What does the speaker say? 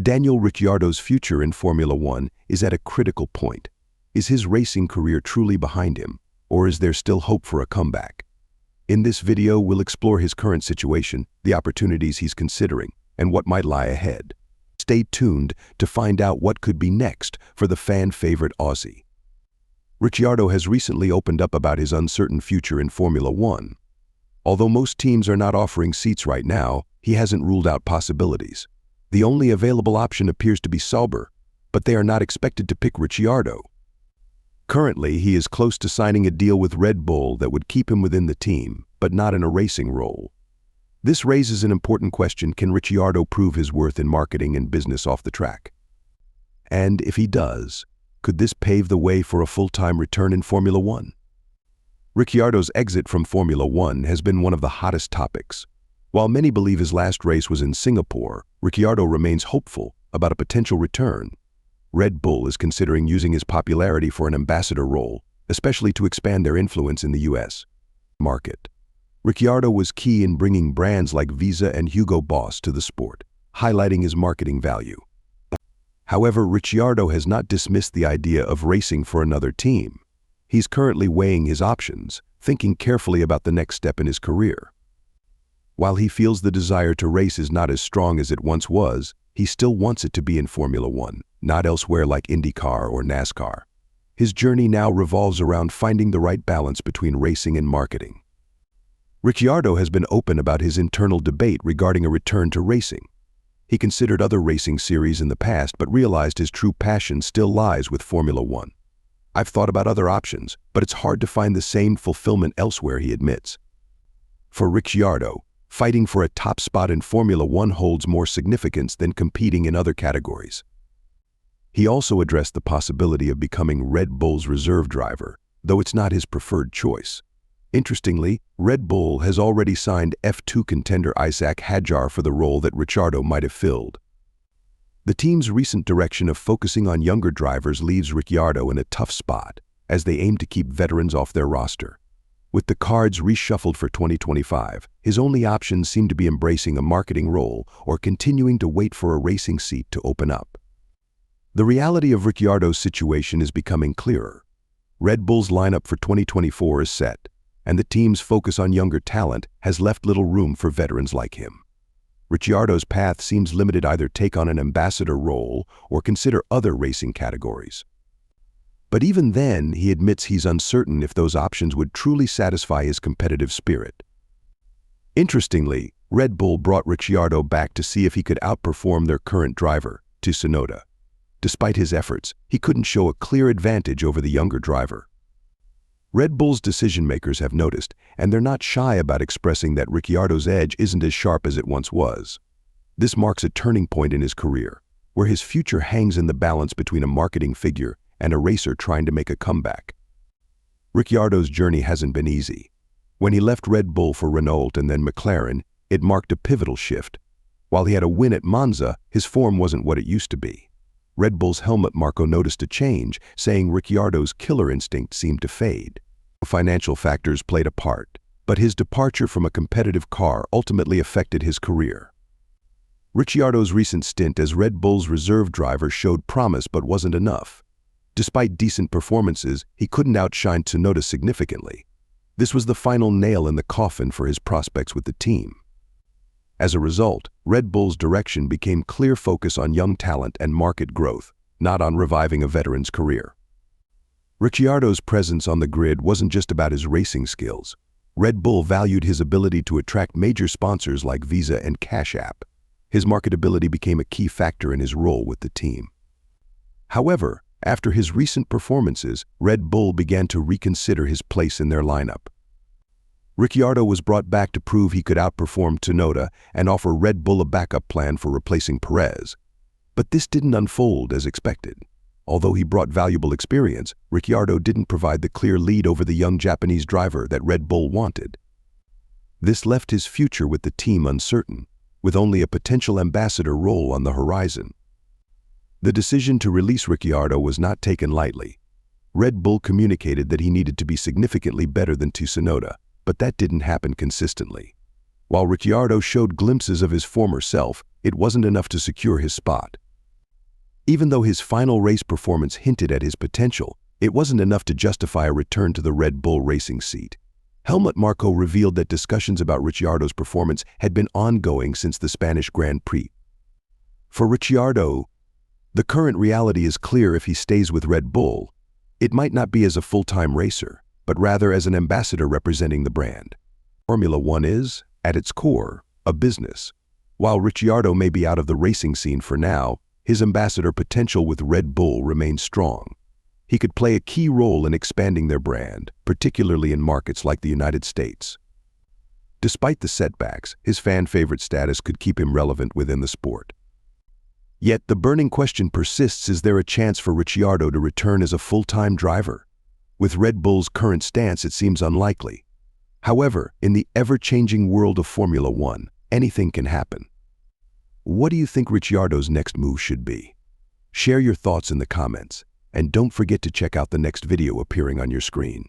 Daniel Ricciardo's future in Formula One is at a critical point. Is his racing career truly behind him, or is there still hope for a comeback? In this video, we'll explore his current situation, the opportunities he's considering, and what might lie ahead. Stay tuned to find out what could be next for the fan-favorite Aussie. Ricciardo has recently opened up about his uncertain future in Formula One. Although most teams are not offering seats right now, he hasn't ruled out possibilities. The only available option appears to be Sauber, but they are not expected to pick Ricciardo. Currently, he is close to signing a deal with Red Bull that would keep him within the team, but not in a racing role. This raises an important question: can Ricciardo prove his worth in marketing and business off the track? And if he does, could this pave the way for a full-time return in Formula One? Ricciardo's exit from Formula One has been one of the hottest topics. While many believe his last race was in Singapore, Ricciardo remains hopeful about a potential return. Red Bull is considering using his popularity for an ambassador role, especially to expand their influence in the US market. Ricciardo was key in bringing brands like Visa and Hugo Boss to the sport, highlighting his marketing value. However, Ricciardo has not dismissed the idea of racing for another team. He's currently weighing his options, thinking carefully about the next step in his career. While he feels the desire to race is not as strong as it once was, he still wants it to be in Formula One, not elsewhere like IndyCar or NASCAR. His journey now revolves around finding the right balance between racing and marketing. Ricciardo has been open about his internal debate regarding a return to racing. He considered other racing series in the past but realized his true passion still lies with Formula One. "I've thought about other options, but it's hard to find the same fulfillment elsewhere," he admits. For Ricciardo, fighting for a top spot in Formula One holds more significance than competing in other categories. He also addressed the possibility of becoming Red Bull's reserve driver, though it's not his preferred choice. Interestingly, Red Bull has already signed F2 contender Isaac Hadjar for the role that Ricciardo might have filled. The team's recent direction of focusing on younger drivers leaves Ricciardo in a tough spot, as they aim to keep veterans off their roster. With the cards reshuffled for 2025, his only options seem to be embracing a marketing role or continuing to wait for a racing seat to open up. The reality of Ricciardo's situation is becoming clearer. Red Bull's lineup for 2024 is set, and the team's focus on younger talent has left little room for veterans like him. Ricciardo's path seems limited: either take on an ambassador role or consider other racing categories. But even then, he admits he's uncertain if those options would truly satisfy his competitive spirit. Interestingly, Red Bull brought Ricciardo back to see if he could outperform their current driver, Tsunoda. Despite his efforts, he couldn't show a clear advantage over the younger driver. Red Bull's decision-makers have noticed, and they're not shy about expressing that Ricciardo's edge isn't as sharp as it once was. This marks a turning point in his career, where his future hangs in the balance between a marketing figure and a racer trying to make a comeback. Ricciardo's journey hasn't been easy. When he left Red Bull for Renault and then McLaren, it marked a pivotal shift. While he had a win at Monza, his form wasn't what it used to be. Red Bull's helmut Marko noticed a change, saying Ricciardo's killer instinct seemed to fade. Financial factors played a part, but his departure from a competitive car ultimately affected his career. Ricciardo's recent stint as Red Bull's reserve driver showed promise but wasn't enough. Despite decent performances, he couldn't outshine Tsunoda significantly. This was the final nail in the coffin for his prospects with the team. As a result, Red Bull's direction became clear focus on young talent and market growth, not on reviving a veteran's career. Ricciardo's presence on the grid wasn't just about his racing skills. Red Bull valued his ability to attract major sponsors like Visa and Cash App. His marketability became a key factor in his role with the team. However, after his recent performances, Red Bull began to reconsider his place in their lineup. Ricciardo was brought back to prove he could outperform Tsunoda and offer Red Bull a backup plan for replacing Perez. But this didn't unfold as expected. Although he brought valuable experience, Ricciardo didn't provide the clear lead over the young Japanese driver that Red Bull wanted. This left his future with the team uncertain, with only a potential ambassador role on the horizon. The decision to release Ricciardo was not taken lightly. Red Bull communicated that he needed to be significantly better than Tsunoda, but that didn't happen consistently. While Ricciardo showed glimpses of his former self, it wasn't enough to secure his spot. Even though his final race performance hinted at his potential, it wasn't enough to justify a return to the Red Bull racing seat. Helmut Marko revealed that discussions about Ricciardo's performance had been ongoing since the Spanish Grand Prix. For Ricciardo, the current reality is clear: if he stays with Red Bull, it might not be as a full-time racer, but rather as an ambassador representing the brand. Formula One is, at its core, a business. While Ricciardo may be out of the racing scene for now, his ambassador potential with Red Bull remains strong. He could play a key role in expanding their brand, particularly in markets like the United States. Despite the setbacks, his fan-favorite status could keep him relevant within the sport. Yet the burning question persists: is there a chance for Ricciardo to return as a full-time driver? With Red Bull's current stance, it seems unlikely. However, in the ever-changing world of Formula One, anything can happen. What do you think Ricciardo's next move should be? Share your thoughts in the comments, and don't forget to check out the next video appearing on your screen.